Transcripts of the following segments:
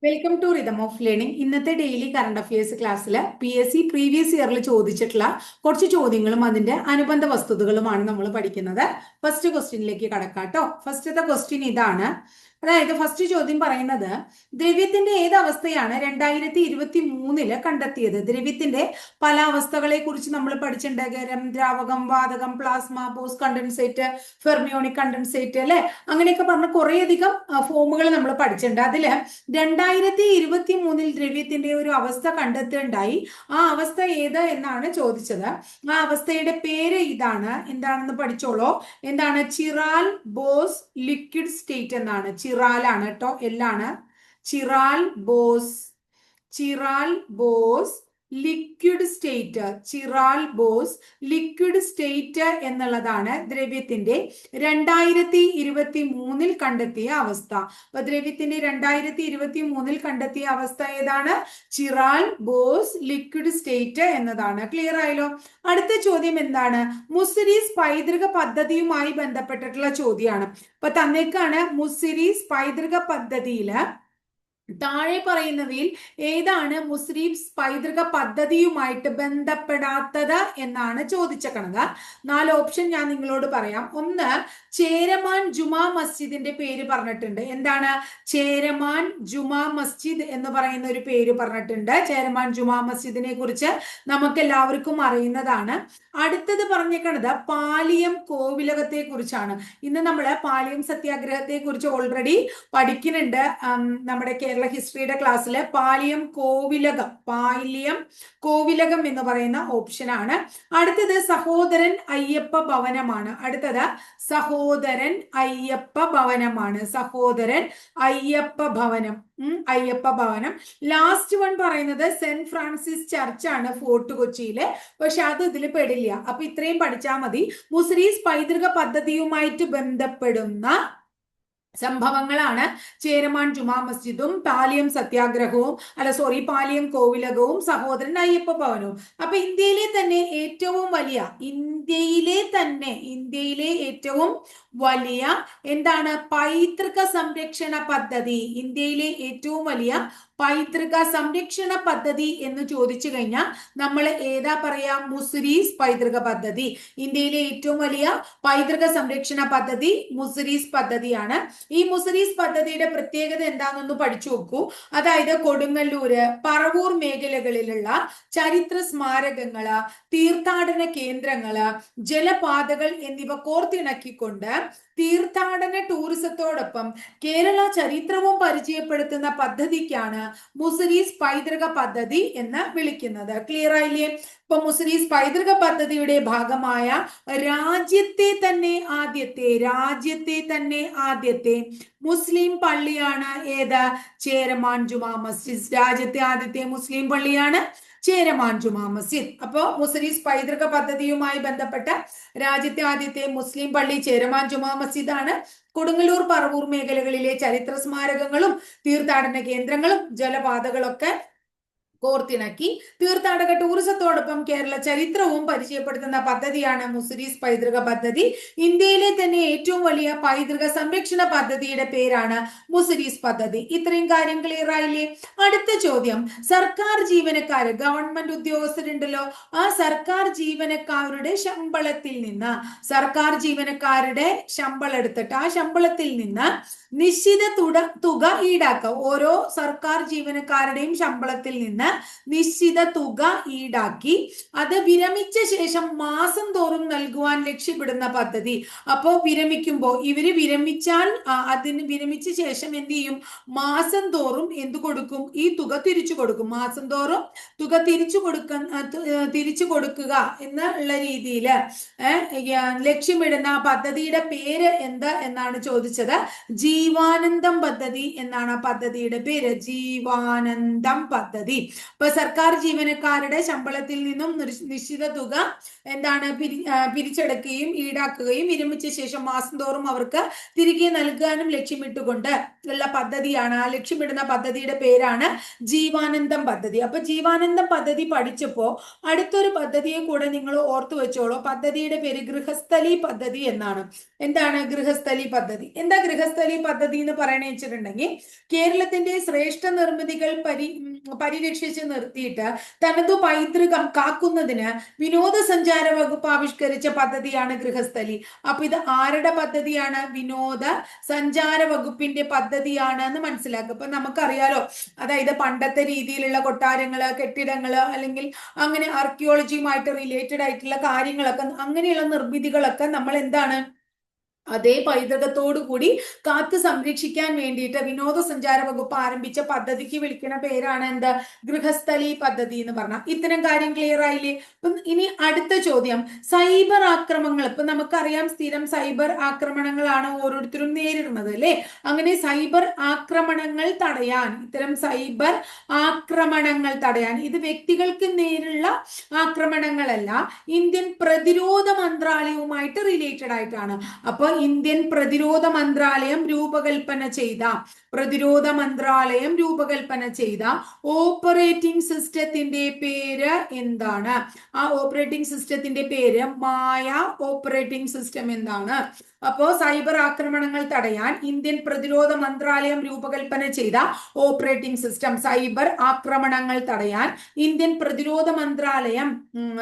Welcome to rhythm of learning. ഇന്നത്തെ daily current affairs ക്ലാസ്സിൽ PSC previous ഇയറിൽ ചോദിച്ചിട്ടുള്ള കുറച്ച് ചോദ്യങ്ങളും അതിന്റെ അനുബന്ധ വസ്തുതകളുമാണ് നമ്മൾ പഠിക്കുന്നത്. ഫസ്റ്റ് ക്വസ്റ്റ്യനിലേക്ക് കടക്കാട്ടോ. ഫസ്റ്റത്തെ ക്വസ്റ്റ്യൻ ഇതാണ്. അതായത് ഫസ്റ്റ് ചോദ്യം പറയുന്നത്, ദ്രവ്യത്തിന്റെ ഏത് അവസ്ഥയാണ് 2023 കണ്ടെത്തിയത്? ദ്രവ്യത്തിന്റെ പല അവസ്ഥകളെ കുറിച്ച് നമ്മൾ പഠിച്ചിട്ടുണ്ട്. ഖരം, ദ്രാവകം, വാതകം, plasma, boss condensate, fermionic condensate, അല്ലെ? അങ്ങനെയൊക്കെ പറഞ്ഞ കുറേയധികം ഫോമുകൾ നമ്മൾ പഠിച്ചിട്ടുണ്ട്. അതില് 2023 ദ്രവ്യത്തിന്റെ ഒരു അവസ്ഥ കണ്ടെത്തുകയുണ്ടായി. ആ അവസ്ഥ ഏത് എന്നാണ് ചോദിച്ചത്. ആ അവസ്ഥയുടെ പേര് ഇതാണ്. എന്താണെന്ന് പഠിച്ചോളൂ. എന്താണ്? ചിറാൽ ബോസ് ലിക്വിഡ് സ്റ്റേറ്റ് എന്നാണ്. ചിറാലാണ് കേട്ടോ, എല്ലാണ്. Chiral Bose liquid state. Chiral Bose liquid state എന്നുള്ളതാണ് ദ്രവ്യത്തിന്റെ 2023 കണ്ടെത്തിയ അവസ്ഥ. അപ്പൊ ദ്രവ്യത്തിന്റെ 2023 കണ്ടെത്തിയ അവസ്ഥ ഏതാണ്? ചിറാൽ ബോസ് ലിക്വിഡ് സ്റ്റേറ്റ് എന്നതാണ്. ക്ലിയർ ആയല്ലോ? അടുത്ത ചോദ്യം എന്താണ്? മുസിരീസ് പൈതൃക പദ്ധതിയുമായി ബന്ധപ്പെട്ടിട്ടുള്ള ചോദ്യമാണ്. അപ്പൊ തന്നേക്കാണ് മുസിരീസ് പൈതൃക പദ്ധതിയില് താഴെ പറയുന്നവയിൽ ഏതാണ് മുസ്ലിംസ് പൈതൃക പദ്ധതിയുമായിട്ട് ബന്ധപ്പെടാത്തത് എന്നാണ് ചോദിച്ചേക്കണത്. 4 ഓപ്ഷൻ ഞാൻ നിങ്ങളോട് പറയാം. ഒന്ന്, ചേരമാൻ ജുമാ മസ്ജിദിന്റെ പേര് പറഞ്ഞിട്ടുണ്ട്. എന്താണ്? ചേരമാൻ ജുമാ മസ്ജിദ് എന്ന് പറയുന്ന ഒരു പേര് പറഞ്ഞിട്ടുണ്ട്. ചേരമാൻ ജുമാ മസ്ജിദിനെ കുറിച്ച് നമുക്ക് എല്ലാവർക്കും അറിയുന്നതാണ്. അടുത്തത് പറഞ്ഞേക്കണത് പാലിയം കോവിലകത്തെ കുറിച്ചാണ്. ഇന്ന് നമ്മള് പാലിയം സത്യാഗ്രഹത്തെ കുറിച്ച് ഓൾറെഡി പഠിക്കുന്നുണ്ട്. നമ്മുടെ കേരള ഹിസ്റ്ററിയുടെ ക്ലാസ്സിൽ പാലിയം കോവിലകം എന്ന് പറയുന്ന ഓപ്ഷനാണ്. അടുത്തത് സഹോദരൻ അയ്യപ്പ ഭവനമാണ്. സഹോദരൻ അയ്യപ്പ ഭവനം. ലാസ്റ്റ് വൺ പറയുന്നത് സെന്റ് ഫ്രാൻസിസ് ചർച്ചാണ് ഫോർട്ട് കൊച്ചിയില്. പക്ഷെ അത് ഇതിൽ പെടില്ല. അപ്പൊ ഇത്രയും പഠിച്ചാൽ മതി. മുസ്ലിംസ് പൈതൃക പദ്ധതിയുമായിട്ട് ബന്ധപ്പെടുന്ന സംഭവങ്ങളാണ് ചേരമാൻ ജുമാ മസ്ജിദും പാലിയം പാലിയം കോവിലകവും സഹോദരൻ അയ്യപ്പ ഭവനവും. അപ്പൊ ഇന്ത്യയിലെ ഏറ്റവും വലിയ എന്താണ് പൈതൃക സംരക്ഷണ പദ്ധതി? ഇന്ത്യയിലെ ഏറ്റവും വലിയ പൈതൃക സംരക്ഷണ പദ്ധതി എന്ന് ചോദിച്ചു കഴിഞ്ഞാൽ നമ്മൾ ഏതാ പറയാ? മുസിരീസ് പൈതൃക പദ്ധതി. ഇന്ത്യയിലെ ഏറ്റവും വലിയ പൈതൃക സംരക്ഷണ പദ്ധതി മുസിരീസ് പദ്ധതിയാണ്. ഈ മുസിരീസ് പദ്ധതിയുടെ പ്രത്യേകത എന്താണെന്നൊന്ന് പഠിച്ചു നോക്കൂ. അതായത് കൊടുങ്ങല്ലൂര്, പറവൂർ മേഖലകളിലുള്ള ചരിത്ര സ്മാരകങ്ങള്, തീർത്ഥാടന കേന്ദ്രങ്ങള്, ജലപാതകൾ എന്നിവ കോർത്തിണക്കിക്കൊണ്ട് തീർത്ഥാടന ടൂറിസത്തോടൊപ്പം കേരള ചരിത്രവും പരിചയപ്പെടുത്തുന്ന പദ്ധതിക്കാണ് മുസിരീസ് പൈതൃക പദ്ധതി എന്ന് വിളിക്കുന്നത്. ക്ലിയർ ആയില്ലേ? ഇപ്പൊ മുസിരീസ് പൈതൃക പദ്ധതിയുടെ ഭാഗമായ രാജ്യത്തെ തന്നെ ആദ്യത്തെ മുസ്ലിം പള്ളിയാണ് ഏത്? ചേരമാൻ ജുമാ മസ്ജിദ്. രാജ്യത്തെ ആദ്യത്തെ മുസ്ലിം പള്ളിയാണ് ചേരമാൻ ജുമാ മസ്ജിദ്. അപ്പോ മുസിരീസ് പൈതൃക പദ്ധതിയുമായി ബന്ധപ്പെട്ട രാജ്യത്തെ ആദ്യത്തെ മുസ്ലിം പള്ളി ചേരമാൻ ജുമാ മസ്ജിദ് ആണ്. കൊടുങ്ങല്ലൂർ, പറവൂർ മേഖലകളിലെ ചരിത്ര സ്മാരകങ്ങളും തീർത്ഥാടന കേന്ദ്രങ്ങളും ജലപാതകളൊക്കെ കോർത്തിണക്കി തീർത്ഥാടക ടൂറിസത്തോടൊപ്പം കേരള ചരിത്രവും പരിചയപ്പെടുത്തുന്ന പദ്ധതിയാണ് മുസിരീസ് പൈതൃക പദ്ധതി. ഇന്ത്യയിലെ തന്നെ ഏറ്റവും വലിയ പൈതൃക സംരക്ഷണ പദ്ധതിയുടെ പേരാണ് മുസിരീസ് പദ്ധതി. ഇത്രയും കാര്യം ക്ലിയർ ആയില്ലേ? അടുത്ത ചോദ്യം, സർക്കാർ ജീവനക്കാര്, ഗവൺമെന്റ് ഉദ്യോഗസ്ഥരുണ്ടല്ലോ, ആ സർക്കാർ ജീവനക്കാരുടെ ശമ്പളം എടുത്തിട്ട് ആ ശമ്പളത്തിൽ നിന്ന് നിശ്ചിത തുക ഈടാക്കുക. ഓരോ സർക്കാർ ജീവനക്കാരുടെയും ശമ്പളത്തിൽ നിന്ന് നിശ്ചിത തുക ഈടാക്കി അത് വിരമിച്ച ശേഷം മാസം തോറും നൽകുവാൻ ലക്ഷ്യമിടുന്ന പദ്ധതി. അപ്പോ വിരമിച്ച ശേഷം എന്ത് ചെയ്യും? മാസം തോറും എന്ത് കൊടുക്കും? ഈ തുക തിരിച്ചു കൊടുക്കും. മാസം തോറും തുക തിരിച്ചു കൊടുക്കുക എന്നുള്ള രീതിയിൽ ലക്ഷ്യമിടുന്ന പദ്ധതിയുടെ പേര് എന്ത് എന്നാണ് ചോദിച്ചത്. ജീവാനന്ദം പദ്ധതി എന്നാണ് ആ പദ്ധതിയുടെ പേര്. ജീവാനന്ദം പദ്ധതി. ഇപ്പൊ സർക്കാർ ജീവനക്കാരുടെ ശമ്പളത്തിൽ നിന്നും നിശ്ചിത തുക എന്താണ് പിരിച്ചെടുക്കുകയും ഈടാക്കുകയും വിരമിച്ച ശേഷം മാസം തോറും അവർക്ക് തിരികെ നൽകാനും ലക്ഷ്യമിട്ടുകൊണ്ട് ഉള്ള പദ്ധതിയാണ്. ആ ലക്ഷ്യമിടുന്ന പദ്ധതിയുടെ പേരാണ് ജീവാനന്ദം പദ്ധതി. അപ്പൊ ജീവാനന്ദം പദ്ധതി പഠിച്ചപ്പോ അടുത്തൊരു പദ്ധതിയെ കൂടെ നിങ്ങൾ ഓർത്തു വെച്ചോളൂ. പദ്ധതിയുടെ പേര് ഗൃഹസ്ഥലി പദ്ധതി എന്നാണ്. എന്താണ് ഗൃഹസ്ഥലി പദ്ധതി? എന്താ ഗൃഹസ്ഥലി പദ്ധതി എന്ന് പറയണ വെച്ചിട്ടുണ്ടെങ്കിൽ, കേരളത്തിന്റെ ശ്രേഷ്ഠ നിർമ്മിതികൾ പരിരക്ഷിച്ച് നിർത്തിയിട്ട് തനതു പൈതൃകം കാക്കുന്നതിന് വിനോദസഞ്ചാര വകുപ്പ് ആവിഷ്കരിച്ച പദ്ധതിയാണ് ഗൃഹസ്ഥലി. അപ്പൊ ഇത് ആരുടെ പദ്ധതിയാണ്? വിനോദ സഞ്ചാര വകുപ്പിന്റെ പദ്ധതിയാണ് എന്ന് മനസ്സിലാക്കുക. അപ്പൊ നമുക്കറിയാലോ, അതായത് പണ്ടത്തെ രീതിയിലുള്ള കൊട്ടാരങ്ങള്, കെട്ടിടങ്ങള്, അല്ലെങ്കിൽ അങ്ങനെ ആർക്കിയോളജിയുമായിട്ട് റിലേറ്റഡ് ആയിട്ടുള്ള കാര്യങ്ങളൊക്കെ, അങ്ങനെയുള്ള നിർമ്മിതികളൊക്കെ നമ്മൾ എന്താണ് അതേ പൈതൃകത്തോടു കൂടി കാത്തു സംരക്ഷിക്കാൻ വേണ്ടിയിട്ട് വിനോദസഞ്ചാര വകുപ്പ് ആരംഭിച്ച പദ്ധതിക്ക് വിളിക്കുന്ന പേരാണ് എന്ത്? ഗൃഹസ്ഥലി പദ്ധതി എന്ന് പറഞ്ഞാൽ. ഇത്തരം കാര്യം ക്ലിയർ ആയില്ലേ? ഇനി അടുത്ത ചോദ്യം, സൈബർ ആക്രമണങ്ങൾ. ഇപ്പൊ നമുക്കറിയാം, സ്ഥിരം സൈബർ ആക്രമണങ്ങളാണ് ഓരോരുത്തരും നേരിടുന്നത് അല്ലെ? അങ്ങനെ സൈബർ ആക്രമണങ്ങൾ തടയാൻ, ഇത്തരം സൈബർ ആക്രമണങ്ങൾ തടയാൻ, ഇത് വ്യക്തികൾക്ക് നേരിലുള്ള ആക്രമണങ്ങളല്ല, ഇന്ത്യൻ പ്രതിരോധ മന്ത്രാലയവുമായിട്ട് റിലേറ്റഡ് ആയിട്ടാണ്. അപ്പൊ ഇന്ത്യൻ പ്രതിരോധ മന്ത്രാലയം രൂപകൽപ്പന ചെയ്ത ഓപ്പറേറ്റിംഗ് സിസ്റ്റത്തിന്റെ പേര് എന്താണ്? ആ ഓപ്പറേറ്റിംഗ് സിസ്റ്റത്തിന്റെ പേര് മായ ഓപ്പറേറ്റിംഗ് സിസ്റ്റം എന്താണ്? അപ്പോ സൈബർ ആക്രമണങ്ങൾ തടയാൻ ഇന്ത്യൻ പ്രതിരോധ മന്ത്രാലയം രൂപകൽപ്പന ചെയ്ത ഓപ്പറേറ്റിംഗ് സിസ്റ്റം, സൈബർ ആക്രമണങ്ങൾ തടയാൻ ഇന്ത്യൻ പ്രതിരോധ മന്ത്രാലയം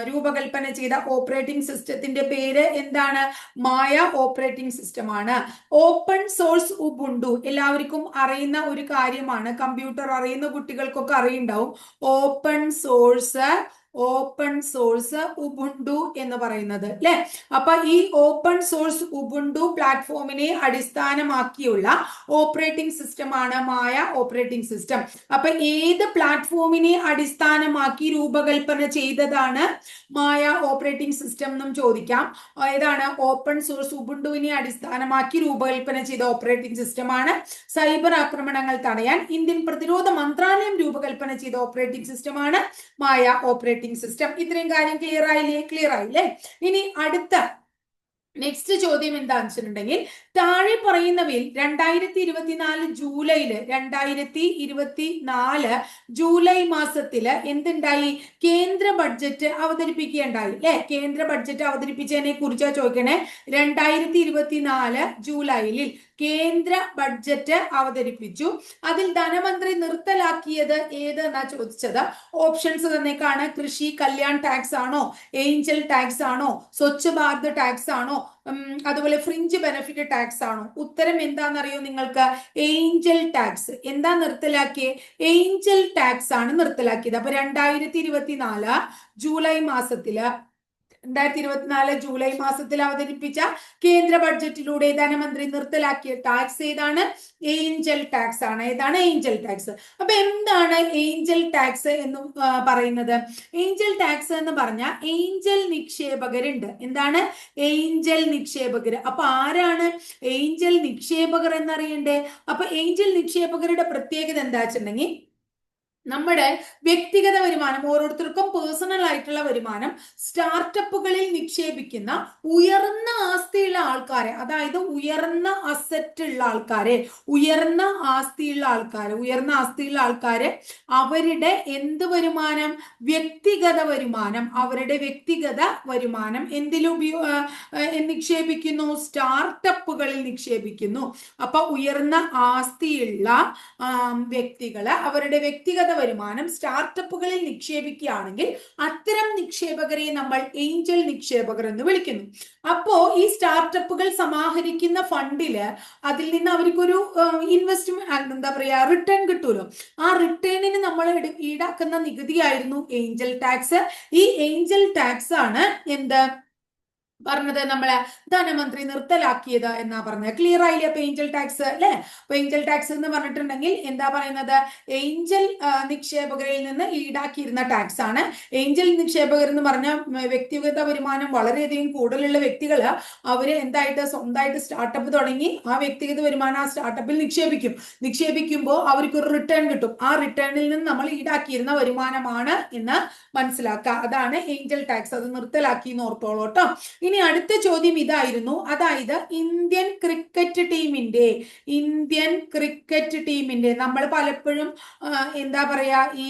രൂപകൽപ്പന ചെയ്ത ഓപ്പറേറ്റിംഗ് സിസ്റ്റത്തിന്റെ പേര് എന്താണ്? മായ ഓപ്പറേറ്റിംഗ് സിസ്റ്റം ആണ്. ഓപ്പൺ സോഴ്സ് ഉബുണ്ടു എല്ലാവർക്കും അറിയുന്ന ഒരു കാര്യമാണ്. കമ്പ്യൂട്ടർ അറിയുന്ന കുട്ടികൾക്കൊക്കെ അറിയുണ്ടാവും. ഓപ്പൺ സോഴ്സ് ഉബുണ്ടു എന്ന് പറയുന്നത് അല്ലെ? അപ്പൊ ഈ ഓപ്പൺ സോഴ്സ് ഉബുണ്ടു പ്ലാറ്റ്ഫോമിനെ അടിസ്ഥാനമാക്കിയുള്ള ഓപ്പറേറ്റിംഗ് സിസ്റ്റം ആണ് മായ ഓപ്പറേറ്റിംഗ് സിസ്റ്റം. അപ്പൊ ഏത് പ്ലാറ്റ്ഫോമിനെ അടിസ്ഥാനമാക്കി രൂപകൽപ്പന ചെയ്തതാണ് മായ ഓപ്പറേറ്റിംഗ് സിസ്റ്റം എന്നും ചോദിക്കാം. ഏതാണ്? ഓപ്പൺ സോഴ്സ് ഉബുണ്ടുവിനെ അടിസ്ഥാനമാക്കി രൂപകൽപ്പന ചെയ്ത ഓപ്പറേറ്റിംഗ് സിസ്റ്റം ആണ്. സൈബർ ആക്രമണങ്ങൾ തടയാൻ ഇന്ത്യൻ പ്രതിരോധ മന്ത്രാലയം രൂപകൽപ്പന ചെയ്ത ഓപ്പറേറ്റിംഗ് സിസ്റ്റം ആണ് മായ ഓപ്പറേറ്റിംഗ് സിസ്റ്റം. ഇത്രയും കാര്യം ക്ലിയർ ആയില്ലേ? ഇനി അടുത്ത നെക്സ്റ്റ് ചോദ്യം എന്താണെന്ന് വെച്ചിട്ടുണ്ടെങ്കിൽ, താഴെ പറയുന്നവയിൽ 2024 ജൂലൈ മാസത്തില് എന്തുണ്ടായി? കേന്ദ്ര ബഡ്ജറ്റ് അവതരിപ്പിക്കുകയുണ്ടായി അല്ലെ? കേന്ദ്ര ബഡ്ജറ്റ് അവതരിപ്പിച്ചതിനെ കുറിച്ചാണ് ചോദിക്കണേ. 2024 ജൂലൈയിൽ കേന്ദ്ര ബഡ്ജറ്റ് അവതരിപ്പിച്ചു. അതിൽ ധനമന്ത്രി നിർത്തലാക്കിയത് ഏതെന്നാ ചോദിച്ചത്. ഓപ്ഷൻസ് തന്നേക്കാണ്. കൃഷി കല്യാൺ ടാക്സ് ആണോ, ഏഞ്ചൽ ടാക്സ് ആണോ, സ്വച്ഛ് ഭാരത് ടാക്സ് ആണോ, അതുപോലെ ഫ്രിഞ്ച് ബെനിഫിറ്റ് ടാക്സ് ആണോ? ഉത്തരം എന്താണെന്നറിയോ നിങ്ങൾക്ക്? Angel tax. എന്താ നിർത്തലാക്കിയേ? ഏഞ്ചൽ ടാക്സ് ആണ് നിർത്തലാക്കിയത്. അപ്പൊ 2024 ജൂലൈ മാസത്തില് 2024 ജൂലൈ മാസത്തിൽ അവതരിപ്പിച്ച കേന്ദ്ര ബഡ്ജറ്റിലൂടെ ധനമന്ത്രി നിർത്തലാക്കിയ ടാക്സ് ഏതാണ്? ഏഞ്ചൽ ടാക്സ് ആണ്. ഏതാണ്? Angel tax. അപ്പൊ എന്താണ് ഏഞ്ചൽ ടാക്സ് എന്ന് പറയുന്നത്? ഏഞ്ചൽ ടാക്സ് എന്ന് പറഞ്ഞാൽ ഏഞ്ചൽ നിക്ഷേപകരുണ്ട്. എന്താണ്? ഏഞ്ചൽ നിക്ഷേപകർ. അപ്പൊ ആരാണ് ഏഞ്ചൽ നിക്ഷേപകർ എന്നറിയണ്ടേ? അപ്പൊ ഏഞ്ചൽ നിക്ഷേപകരുടെ പ്രത്യേകത എന്താ വെച്ചിട്ടുണ്ടെങ്കിൽ, നമ്മുടെ വ്യക്തിഗത വരുമാനം, ഓരോരുത്തർക്കും പേഴ്സണൽ ആയിട്ടുള്ള വരുമാനം സ്റ്റാർട്ടപ്പുകളിൽ നിക്ഷേപിക്കുന്ന ഉയർന്ന ആസ്തിയുള്ള ആൾക്കാരെ, അതായത് ഉയർന്ന അസറ്റ് ഉള്ള ആൾക്കാരെ, ഉയർന്ന ആസ്തിയുള്ള ആൾക്കാരെ അവരുടെ എന്ത് വരുമാനം? വ്യക്തിഗത വരുമാനം. അവരുടെ വ്യക്തിഗത വരുമാനം എന്തിലും നിക്ഷേപിക്കുന്നു? സ്റ്റാർട്ടപ്പുകളിൽ നിക്ഷേപിക്കുന്നു. അപ്പൊ ഉയർന്ന ആസ്തിയുള്ള വ്യക്തികള് അവരുടെ വ്യക്തിഗത വരുമാനം സ്റ്റാർട്ടപ്പുകളിൽ നിക്ഷേപിക്കുകയാണെങ്കിൽ അത്തരം നിക്ഷേപകരെ നമ്മൾ ഏഞ്ചൽ നിക്ഷേപകർ എന്ന് വിളിക്കുന്നു. അപ്പോ ഈ സ്റ്റാർട്ടപ്പുകൾ സമാഹരിക്കുന്ന ഫണ്ടില് അതിൽ നിന്ന് അവർക്കൊരു ഇൻവെസ്റ്റ്മെന്റ്, എന്താ പറയാ, റിട്ടേൺ കിട്ടുമല്ലോ. ആ റിട്ടേണിന് നമ്മൾ ഈടാക്കുന്ന നികുതിയായിരുന്നു ഏഞ്ചൽ ടാക്സ്. ഈ ഏഞ്ചൽ ടാക്സ് ആണ് എന്ത്? പറഞ്ഞത് നമ്മളെ ധനമന്ത്രി നിർത്തലാക്കിയത് എന്നാ പറഞ്ഞത്. ക്ലിയർ ആയില്ലേ? അപ്പൊ ഏഞ്ചൽ ടാക്സ് അല്ലെ. അപ്പൊ ഏഞ്ചൽ ടാക്സ് എന്ന് പറഞ്ഞിട്ടുണ്ടെങ്കിൽ എന്താ പറയുന്നത്? ഏഞ്ചൽ നിക്ഷേപകരിൽ നിന്ന് ഈടാക്കിയിരുന്ന ടാക്സ് ആണ്. ഏഞ്ചൽ നിക്ഷേപകർ എന്ന് പറഞ്ഞ വ്യക്തിഗത വരുമാനം വളരെയധികം കൂടുതലുള്ള വ്യക്തികള് അവര് എന്തായിട്ട് സ്വന്തമായിട്ട് സ്റ്റാർട്ടപ്പ് തുടങ്ങി ആ വ്യക്തിഗത വരുമാനം ആ സ്റ്റാർട്ടപ്പിൽ നിക്ഷേപിക്കുമ്പോൾ അവർക്ക് ഒരു റിട്ടേൺ കിട്ടും. ആ റിട്ടേണിൽ നിന്ന് നമ്മൾ ഈടാക്കിയിരുന്ന വരുമാനമാണ് എന്ന് മനസ്സിലാക്കുക. അതാണ് ഏഞ്ചൽ ടാക്സ്. അത് നിർത്തലാക്കി എന്ന് ഓർത്തോളൂ കേട്ടോ. ഇനി അടുത്ത ചോദ്യം ഇതായിരുന്നു, അതായത് ഇന്ത്യൻ ക്രിക്കറ്റ് ടീമിന്റെ നമ്മൾ പലപ്പോഴും എന്താ പറയാ ഈ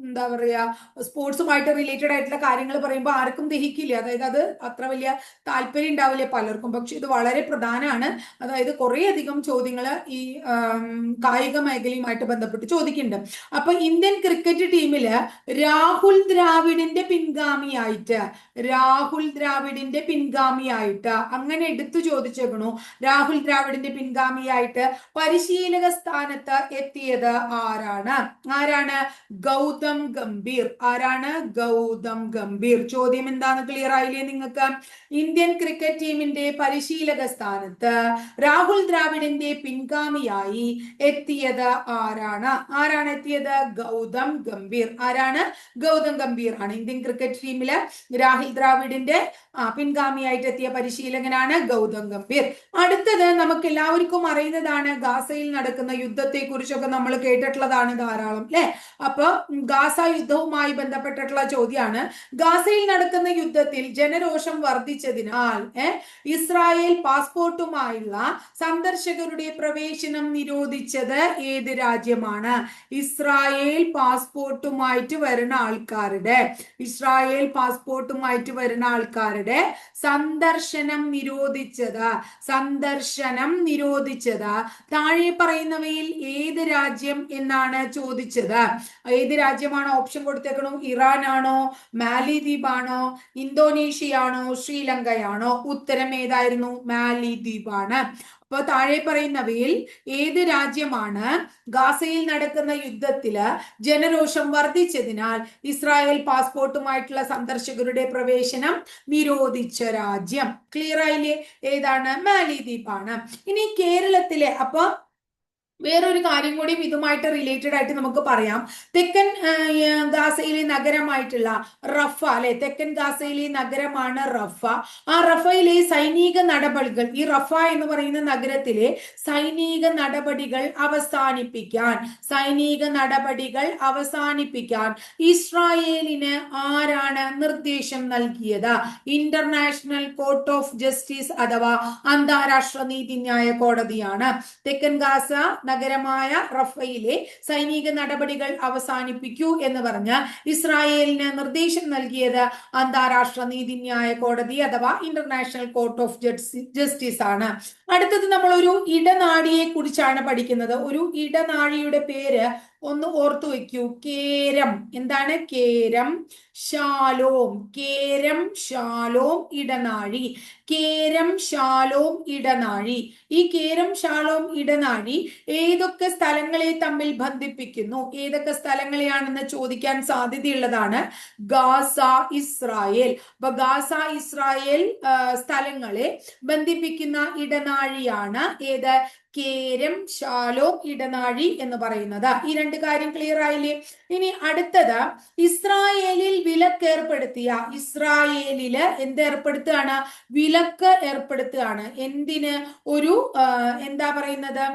എന്താ പറയാ സ്പോർട്സുമായിട്ട് റിലേറ്റഡ് ആയിട്ടുള്ള കാര്യങ്ങൾ പറയുമ്പോൾ ആർക്കും ദഹിക്കില്ല. അതായത് അത് അത്ര വലിയ താല്പര്യം ഉണ്ടാവില്ല പലർക്കും. പക്ഷെ ഇത് വളരെ പ്രധാനമാണ്. അതായത് കുറെ അധികം ചോദ്യങ്ങൾ ഈ കായിക മേഖലയുമായിട്ട് ബന്ധപ്പെട്ട് ചോദിക്കുന്നുണ്ട്. അപ്പൊ ഇന്ത്യൻ ക്രിക്കറ്റ് ടീമില് രാഹുൽ ദ്രാവിഡിന്റെ പിൻഗാമിയായിട്ട് അങ്ങനെ എടുത്തു ചോദിച്ചേക്കണു. രാഹുൽ ദ്രാവിഡിന്റെ പിൻഗാമിയായിട്ട് പരിശീലക സ്ഥാനത്ത് എത്തിയത് ആരാണ്? ഗൗതം ഗംഭീർ. ആരാണ്? ഗൗതം ഗംഭീർ. ചോദ്യം എന്താണ്? ക്ലിയർ ആയില്ലേ നിങ്ങൾക്ക്? ഇന്ത്യൻ ക്രിക്കറ്റ് ടീമിന്റെ പരിശീലക സ്ഥാനത്ത് രാഹുൽ ദ്രാവിഡിന്റെ പിൻഗാമിയായി എത്തിയത് ആരാണ് എത്തിയത്? ഗൗതം ഗംഭീർ. ആരാണ്? ഗൗതം ഗംഭീർ ആണ്. ഇന്ത്യൻ ക്രിക്കറ്റ് ടീമില് രാഹുൽ ദ്രാവിഡിന്റെ പിൻഗാമിയായിട്ട് എത്തിയ പരിശീലകനാണ് ഗൗതം ഗംഭീർ. അടുത്തത് നമുക്ക് എല്ലാവർക്കും അറിയുന്നതാണ്, ഗാസയിൽ നടക്കുന്ന യുദ്ധത്തെ കുറിച്ചൊക്കെ നമ്മൾ കേട്ടിട്ടുള്ളതാണ് ധാരാളം അല്ലെ. അപ്പൊ ഗാസ യുദ്ധവുമായി ബന്ധപ്പെട്ടിട്ടുള്ള ചോദ്യമാണ്. ഗാസയിൽ നടക്കുന്ന യുദ്ധത്തിൽ ജനരോഷം വർദ്ധിച്ചതിനാൽ ഇസ്രായേൽ പാസ്പോർട്ടുമായുള്ള സന്ദർശകരുടെ പ്രവേശനം നിരോധിച്ചത് ഏത് രാജ്യമാണ്? ഇസ്രായേൽ പാസ്പോർട്ടുമായിട്ട് വരുന്ന ആൾക്കാരുടെ സന്ദർശനം നിരോധിച്ചത് താഴെ പറയുന്നവയിൽ ഏത് രാജ്യം എന്നാണ് ചോദിച്ചത്? ഏത് രാജ്യമാണോ ഓപ്ഷൻ കൊടുത്തേക്കണോ? ഇറാൻ ആണോ, മാലിദ്വീപ് ആണോ, ഇന്തോനേഷ്യ ആണോ, ശ്രീലങ്കയാണോ? ഉത്തരം ഏതായിരുന്നു? മാലിദ്വീപ് ആണ്. അപ്പൊ താഴെ പറയുന്നവയിൽ ഏത് രാജ്യമാണ് ഗാസയിൽ നടക്കുന്ന യുദ്ധത്തില് ജനരോഷം വർദ്ധിച്ചതിനാൽ ഇസ്രായേൽ പാസ്പോർട്ടുമായിട്ടുള്ള സന്ദർശകരുടെ പ്രവേശനം നിരോധിച്ച രാജ്യം? ക്ലിയർ ആയില്ലേ? ഏതാണ്? മാലിദ്വീപ് ആണ്. ഇനി കേരളത്തിലെ അപ്പൊ വേറൊരു കാര്യം കൂടി ഇതുമായിട്ട് റിലേറ്റഡ് ആയിട്ട് നമുക്ക് പറയാം. തെക്കൻ ഗാസയിലെ നഗരമായിട്ടുള്ള റഫ അല്ലെ, തെക്കൻ ഗാസയിലെ നഗരമാണ് റഫ. ആ റഫയിലെ സൈനിക നടപടികൾ, ഈ റഫ എന്ന് പറയുന്ന നഗരത്തിലെ സൈനിക നടപടികൾ അവസാനിപ്പിക്കാൻ ഇസ്രായേലിന് ആരാണ് നിർദ്ദേശം നൽകിയത്? ഇന്റർനാഷണൽ കോർട്ട് ഓഫ് ജസ്റ്റിസ് അഥവാ അന്താരാഷ്ട്ര നീതിന്യായ കോടതിയാണ്. തെക്കൻ ഗാസ നഗരമായ റഫയിലെ സൈനിക നടപടികൾ അവസാനിപ്പിക്കൂ എന്ന് പറഞ്ഞ് ഇസ്രായേലിന് നിർദ്ദേശം നൽകിയത് അന്താരാഷ്ട്ര നീതിന്യായ കോടതി അഥവാ ഇന്റർനാഷണൽ കോർട്ട് ഓഫ് ജസ്റ്റിസ് ആണ്. അടുത്തത് നമ്മൾ ഒരു ഇടനാഴിയെ കുറിച്ചാണ് പഠിക്കുന്നത്. ഒരു ഇടനാഴിയുടെ പേര് ഒന്ന് ഓർത്തു വെക്കൂ. കേരം. എന്താണ്? കേരം ഷാലോം. ഇടനാഴി. ഈ കേരം ഷാലോം ഇടനാഴി ഏതൊക്കെ സ്ഥലങ്ങളെ തമ്മിൽ ബന്ധിപ്പിക്കുന്നു? ഏതൊക്കെ സ്ഥലങ്ങളെയാണെന്ന് ചോദിക്കാൻ സാധ്യതയുള്ളതാണ്. Gaza, Israel. അപ്പൊ ഗാസ, ഇസ്രായേൽ സ്ഥലങ്ങളെ ബന്ധിപ്പിക്കുന്ന ഇടനാഴിയാണ് ഏത്? കേരം ഷാലോം ഇടനാഴി എന്ന് പറയുന്നത്. ഈ രണ്ട് കാര്യം ക്ലിയർ ആയില്ലേ? ഇനി അടുത്തത്, ഇസ്രായേലിൽ ഇസ്രായേലില് ഏർപ്പെടുത്തുകയാണ്? വിലക്ക് ഏർപ്പെടുത്തുകയാണ്. എന്തിന്? ഒരു എന്താ പറയുന്നത്,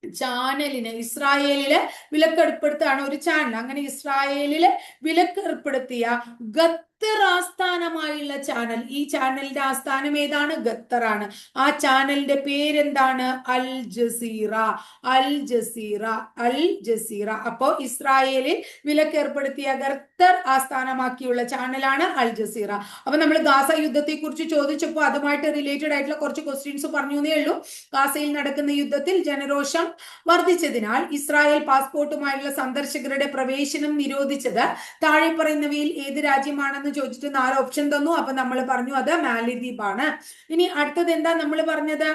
ചാനലിന് ഇസ്രായേലില് വിലക്കേർപ്പെടുത്തുകയാണ്. ഒരു ചാനൽ. അങ്ങനെ ഇസ്രായേലില് വിലക്കേർപ്പെടുത്തിയ ഖത്തർ ആസ്ഥാനമായുള്ള ചാനൽ. ഈ ചാനലിന്റെ ആസ്ഥാനം ഏതാണ്? ഖത്തറാണ്. ആ ചാനലിന്റെ പേരെന്താണ്? Al Jazeera. അപ്പോ ഇസ്രായേലിൽ വിലക്കേർപ്പെടുത്തിയ ഖത്തർ ആസ്ഥാനമാക്കിയുള്ള ചാനലാണ് അൽ ജസീറ. അപ്പൊ നമ്മൾ ഗാസ യുദ്ധത്തെ കുറിച്ച് ചോദിച്ചപ്പോൾ അതുമായിട്ട് റിലേറ്റഡ് ആയിട്ടുള്ള കുറച്ച് ക്വസ്റ്റ്യൻസ് പറഞ്ഞു എന്നേ ഉള്ളൂ. ഗാസയിൽ നടക്കുന്ന യുദ്ധത്തിൽ ജനരോഷം വർദ്ധിച്ചതിനാൽ ഇസ്രായേൽ പാസ്പോർട്ടുമായുള്ള സന്ദർശകരുടെ പ്രവേശനം നിരോധിച്ചത് താഴെ പറയുന്നവയിൽ ഏത് രാജ്യമാണെന്ന് ഏതാണെന്ന് ചോദിച്ചിട്ട് 4 ഓപ്ഷൻ തന്നു. അപ്പൊ നമ്മൾ പറഞ്ഞു അത് മാലിദ്വീപ് ആണ്. ഇനി അടുത്തത് എന്താ നമ്മൾ പറഞ്ഞത്?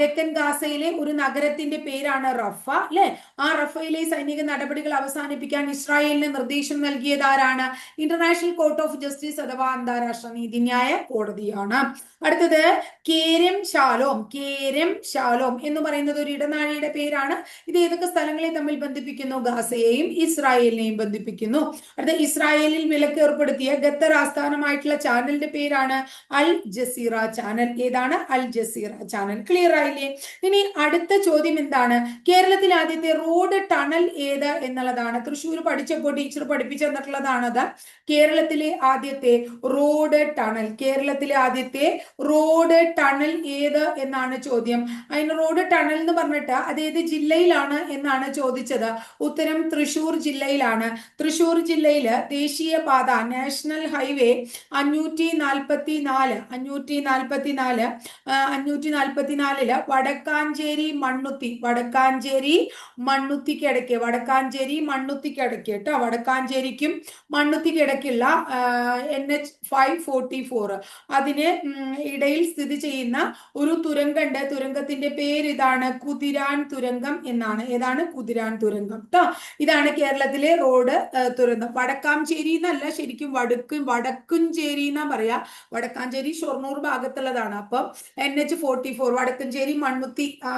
തെക്കൻ ഗാസയിലെ ഒരു നഗരത്തിന്റെ പേരാണ് റഫ അല്ലെ. ആ റഫയിലെ സൈനിക നടപടികൾ അവസാനിപ്പിക്കാൻ ഇസ്രായേലിന് നിർദ്ദേശം നൽകിയത് ആരാണ്? ഇന്റർനാഷണൽ കോർട്ട് ഓഫ് ജസ്റ്റിസ് അഥവാ അന്താരാഷ്ട്ര നീതിന്യായ കോടതിയാണ്. അടുത്തത് കേരം ഷാലോം. കേരം ഷാലോം എന്ന് പറയുന്നത് ഒരു ഇടനാഴിയുടെ പേരാണ്. ഇത് ഏതൊക്കെ സ്ഥലങ്ങളെ തമ്മിൽ ബന്ധിപ്പിക്കുന്നു? ഗാസയെയും ഇസ്രായേലിനെയും ബന്ധിപ്പിക്കുന്നു. അടുത്ത ഇസ്രായേലിൽ വിലക്ക് ഏർപ്പെടുത്തിയ ഖത്തർ ആസ്ഥാനമായിട്ടുള്ള ചാനലിന്റെ പേരാണ് അൽ ജസീറ ചാനൽ. ഏതാണ്? അൽ ജസീറ ചാനൽ. ക്ലിയർ ആയില്ലേ? ഇനി അടുത്ത ചോദ്യം എന്താണ്? കേരളത്തിലെ ആദ്യത്തെ റോഡ് ടണൽ ഏത് എന്നുള്ളതാണ്. തൃശ്ശൂർ പഠിച്ചപ്പോൾ ടീച്ചർ പഠിപ്പിച്ചു തന്നിട്ടുള്ളതാണത്. കേരളത്തിലെ ആദ്യത്തെ റോഡ് ടണൽ, കേരളത്തിലെ ആദ്യത്തെ റോഡ് ടണൽ ഏത് എന്നാണ് ചോദ്യം. അതിന് റോഡ് ടണൽ എന്ന് പറഞ്ഞിട്ട് അതേത് ജില്ലയിലാണ് എന്നാണ് ചോദിച്ചത്. ഉത്തരം തൃശ്ശൂർ ജില്ലയിലാണ്. തൃശ്ശൂർ ജില്ലയില് ദേശീയപാത നാഷണൽ ഹൈവേ 544 വടക്കാഞ്ചേരി മണ്ണുത്തിക്കിടക്ക് കേട്ടോ. വടക്കാഞ്ചേരിക്കും മണ്ണുത്തിക്കിടക്കുള്ള NH544 അതിന് ഇടയിൽ സ്ഥിതി ചെയ്യുന്ന ഒരു തുരങ്കമുണ്ട്. തുരങ്കത്തിന്റെ പേര് ഇതാണ്, കുതിരാൻ തുരങ്കം എന്നാണ്. ഏതാണ്? കുതിരാൻ തുരങ്കം കേട്ടോ. ഇതാണ് കേരളത്തിലെ റോഡ് തുരങ്കം. വടക്കാഞ്ചേരി എന്നല്ല, ശരിക്കും വടക്കുംചേരി എന്നാ പറയാ. വടക്കാഞ്ചേരി ഷൊർണൂർ ഭാഗത്തുള്ളതാണ്. അപ്പം NH44 വടക്കഞ്ചേരി മണ്ണുത്തി ആ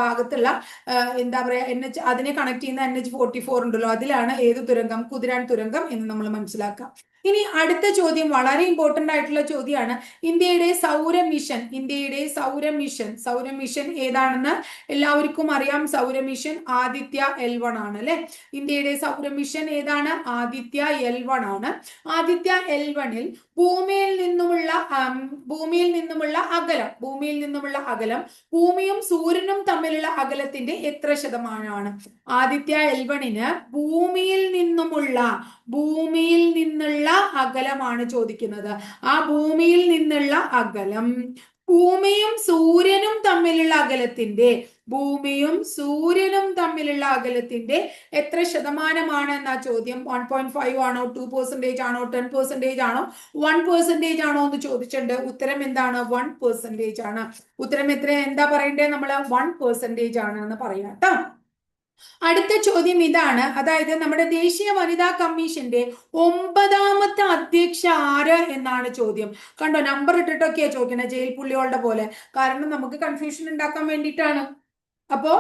ഭാഗത്തുള്ള എന്താ പറയാ അതിനെ കണക്ട് ചെയ്യുന്ന NH44 ഉണ്ടല്ലോ, അതിലാണ് ഏത് തുരങ്കം? കുതിരാൻ തുരങ്കം എന്ന് നമ്മൾ മനസ്സിലാക്കാം. ഇനി അടുത്ത ചോദ്യം വളരെ ഇമ്പോർട്ടന്റ് ആയിട്ടുള്ള ചോദ്യമാണ്. ഇന്ത്യയുടെ സൗരമിഷൻ ഏതാണെന്ന് എല്ലാവർക്കും അറിയാം. സൗരമിഷൻ ആദിത്യ L1 ആണ് അല്ലെ. ഇന്ത്യയുടെ സൗരമിഷൻ ഏതാണ്? ആദിത്യ L1 ആണ്. ആദിത്യ L1ൽ ഭൂമിയിൽ നിന്നുമുള്ള അകലം ഭൂമിയും സൂര്യനും തമ്മിലുള്ള അകലത്തിന്റെ എത്ര ശതമാനമാണ്? ആദിത്യ L1ന് ഭൂമിയിൽ നിന്നുള്ള അകലമാണ് ചോദിക്കുന്നത്. ആ ഭൂമിയിൽ നിന്നുള്ള അകലം ഭൂമിയും സൂര്യനും തമ്മിലുള്ള അകലത്തിന്റെ എത്ര ശതമാനമാണ് എന്നാ ചോദ്യം. 1.5 ആണോ, 2% ആണോ, 10% ആണോ, 1% ആണോ എന്ന് ചോദിച്ചിട്ടുണ്ട്. ഉത്തരം എന്താണ്? 1% ആണ്. ഉത്തരം എന്താ പറയണ്ടേ? നമ്മള് 1% ആണ് എന്ന് പറയാം കേട്ടോ. അടുത്ത ചോദ്യം ഇതാണ്. അതായത് നമ്മുടെ ദേശീയ വനിതാ കമ്മീഷന്റെ 9ാമത്തെ അധ്യക്ഷ ആര് എന്നാണ് ചോദ്യം. കണ്ടോ, നമ്പർ ഇട്ടിട്ടൊക്കെയാ ചോദിക്കണേ, ജയിൽ പുള്ളികളുടെ പോലെ. കാരണം നമുക്ക് കൺഫ്യൂഷൻ ഉണ്ടാക്കാൻ വേണ്ടിയിട്ടാണ്. അപ്പോ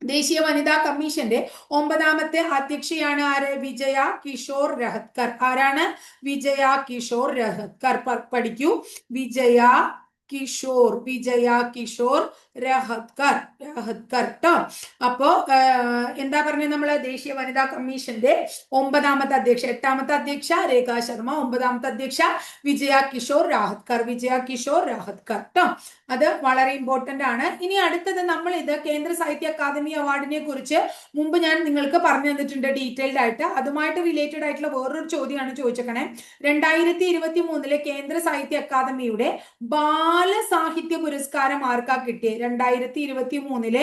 ദേശീയ വനിതാ കമ്മീഷന്റെ 9ാമത്തെ അധ്യക്ഷയാണ് ആര്? വിജയ കിഷോർ രഹത്കർ. ആരാണ്? വിജയ കിഷോർ രഹത്കർ. പഠിക്കൂ, വിജയ കിഷോർ രഹത്കർ ട്ടോ. അപ്പോ എന്താ പറഞ്ഞത് നമ്മള്? ദേശീയ വനിതാ കമ്മീഷന്റെ 9ാമത്തെ അധ്യക്ഷ. 8ാമത്തെ അധ്യക്ഷ രേഖാ ശർമ്മ, 9ാമത്തെ അധ്യക്ഷ വിജയ കിഷോർ രാഹത്കർ ട്ടോ. അത് വളരെ ഇമ്പോർട്ടന്റ് ആണ്. ഇനി അടുത്തത് നമ്മൾ ഇത് കേന്ദ്ര സാഹിത്യ അക്കാദമി അവാർഡിനെ കുറിച്ച് മുമ്പ് ഞാൻ നിങ്ങൾക്ക് പറഞ്ഞു തന്നിട്ടുണ്ട് ഡീറ്റെയിൽഡ് ആയിട്ട്. അതുമായിട്ട് റിലേറ്റഡ് ആയിട്ടുള്ള വേറൊരു ചോദ്യമാണ് ചോദിച്ചേക്കണേ. 2023 കേന്ദ്ര സാഹിത്യ അക്കാദമിയുടെ ബാലസാഹിത്യ പുരസ്കാരം ആർക്കാ കിട്ടിയത്? 2023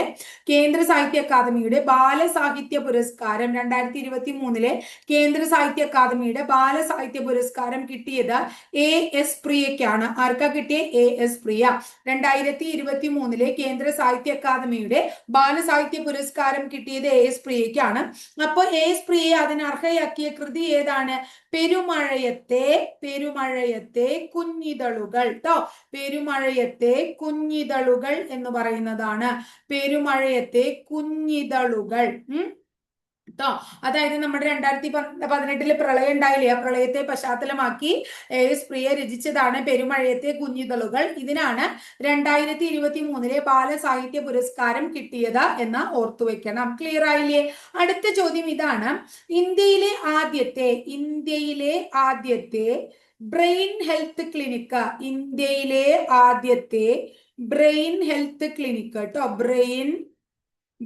കേന്ദ്ര സാഹിത്യ അക്കാദമിയുടെ ബാലസാഹിത്യ പുരസ്കാരം 2023 കേന്ദ്ര സാഹിത്യ അക്കാദമിയുടെ ബാലസാഹിത്യ പുരസ്കാരം കിട്ടിയത് AS പ്രിയക്കാണ്. ആർക്കാ കിട്ടിയ? AS പ്രിയ. 2023 കേന്ദ്ര സാഹിത്യ അക്കാദമിയുടെ ബാലസാഹിത്യ പുരസ്കാരം കിട്ടിയത് AS പ്രിയക്കാണ്. അപ്പൊ AS പ്രിയയെ അതിന് അർഹയാക്കിയ കൃതി ഏതാണ്? പെരുമഴയത്തെ കുഞ്ഞിതളുകൾ ട്ടോ. പെരുമഴയത്തെ കുഞ്ഞിതളുകൾ എന്ന് പറയുന്നതാണ്. പെരുമഴയത്തെ കുഞ്ഞിതളുകൾ ട്ടോ. അതായത് നമ്മുടെ 2018 പ്രളയം ഉണ്ടായില്ലേ, ആ പ്രളയത്തെ പശ്ചാത്തലമാക്കി AS പ്രിയ രചിച്ചതാണ് പെരുമഴയത്തെ കുഞ്ഞിതളുകൾ. ഇതിനാണ് 2023 ബാലസാഹിത്യ പുരസ്കാരം കിട്ടിയത് എന്ന് ഓർത്തുവെക്കണം. ക്ലിയർ ആയില്ലേ? അടുത്ത ചോദ്യം ഇതാണ്. ഇന്ത്യയിലെ ആദ്യത്തെ ബ്രെയിൻ ഹെൽത്ത് ക്ലിനിക്ക്. ഇന്ത്യയിലെ ആദ്യത്തെ ബ്രെയിൻ ഹെൽത്ത് ക്ലിനിക്ക് കേട്ടോ. ബ്രെയിൻ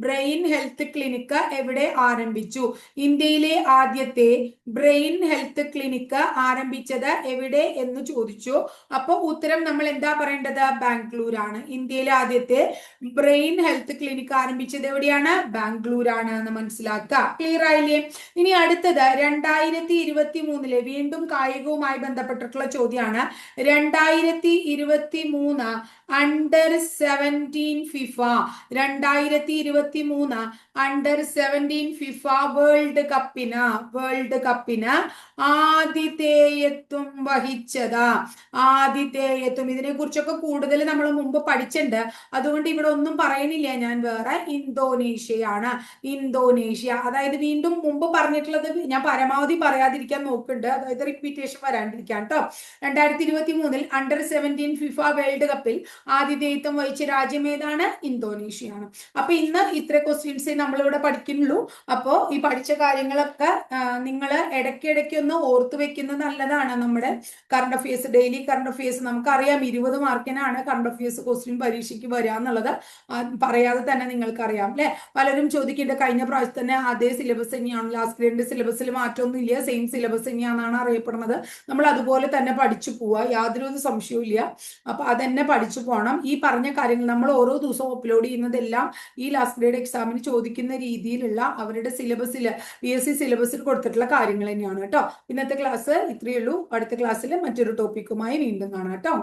ബ്രെയിൻ ഹെൽത്ത് ക്ലിനിക്ക് എവിടെ ആരംഭിച്ചു? ഇന്ത്യയിലെ ആദ്യത്തെ ബ്രെയിൻ ഹെൽത്ത് ക്ലിനിക്ക് ആരംഭിച്ചത് എവിടെ എന്ന് ചോദിച്ചു. അപ്പോൾ ഉത്തരം നമ്മൾ എന്താ പറയേണ്ടത്? ബാംഗ്ലൂർ ആണ്. ഇന്ത്യയിലെ ആദ്യത്തെ ബ്രെയിൻ ഹെൽത്ത് ക്ലിനിക്ക് ആരംഭിച്ചത് എവിടെയാണ്? ബാംഗ്ലൂർ ആണ് എന്ന് മനസ്സിലാക്കുക. ക്ലിയർ ആയില്ലേ? ഇനി അടുത്തത് 2023 വീണ്ടും കായികവുമായി ബന്ധപ്പെട്ടിട്ടുള്ള ചോദ്യമാണ്. 2023 under 17 FIFA 2023 under 17 FIFA world കപ്പിന് ആതിഥേയത്വം വഹിച്ചത്. ആതിഥേയത്വം ഇതിനെ കുറിച്ചൊക്കെ കൂടുതൽ നമ്മൾ മുമ്പ് പഠിച്ചിട്ടുണ്ട്, അതുകൊണ്ട് ഇവിടെ ഒന്നും പറയുന്നില്ല ഞാൻ. വേറെ ഇന്തോനേഷ്യയാണ്. ഇന്തോനേഷ്യ, അതായത് വീണ്ടും മുമ്പ് പറഞ്ഞിട്ടുള്ളത് ഞാൻ പരമാവധി പറയാതിരിക്കാൻ നോക്കുന്നുണ്ട്, അതായത് റിപ്പീറ്റേഷൻ വരാണ്ടിരിക്കാൻ കേട്ടോ. 2023 അണ്ടർ 17 ഫിഫ വേൾഡ് കപ്പിൽ ആതിഥേയത്വം വഹിച്ച രാജ്യം ഏതാണ്? ഇന്തോനേഷ്യയാണ്. അപ്പൊ ഇന്ന് ഇത്ര ക്വസ്റ്റ്യൻസ് നമ്മളിവിടെ പഠിക്കുന്നുള്ളൂ. അപ്പോ ഈ പഠിച്ച കാര്യങ്ങളൊക്കെ നിങ്ങൾ ഇടയ്ക്കിടയ്ക്ക് ഒന്ന് ഓർത്തു വെക്കുന്നത് നല്ലതാണ്. നമ്മുടെ current affairs, daily current affairs നമുക്കറിയാം 20 മാർക്കിനാണ് കറണ്ട് അഫയേഴ്സ് ക്വസ്റ്റ്യൻ പരീക്ഷയ്ക്ക് വരിക എന്നുള്ളത് പറയാതെ തന്നെ നിങ്ങൾക്കറിയാം അല്ലെ. പലരും ചോദിക്കേണ്ട കഴിഞ്ഞ പ്രാവശ്യം തന്നെ അതേ സിലബസ് തന്നെയാണ്, ലാസ്റ്റ് ഗ്രേഡിന്റെ സിലബസിൽ മാറ്റമൊന്നും ഇല്ല, സെയിം സിലബസ് തന്നെയാണെന്നാണ് അറിയപ്പെടുന്നത്. നമ്മൾ അതുപോലെ തന്നെ പഠിച്ചു പോവുക, യാതൊരു സംശയവും ഇല്ല. അപ്പൊ അതന്നെ പഠിച്ചു പോകണം. ഈ പറഞ്ഞ കാര്യങ്ങൾ നമ്മൾ ഓരോ ദിവസവും അപ്ലോഡ് ചെയ്യുന്നതെല്ലാം ഈ ലാസ്റ്റ് ഗ്രേഡ് എക്സാമിന് ചോദിക്കുന്ന രീതിയിലുള്ള അവരുടെ സിലബസിൽ, PSC സിലബസിൽ കൊടുത്തിട്ടുള്ള കാര്യങ്ങൾ തന്നെയാണ് കേട്ടോ. ഇന്നത്തെ ക്ലാസ് ഇത്രയേ ഉള്ളൂ. അടുത്ത ക്ലാസ്സിൽ മറ്റൊരു ടോപ്പിക്കുമായി വീണ്ടും കാണാം കേട്ടോ.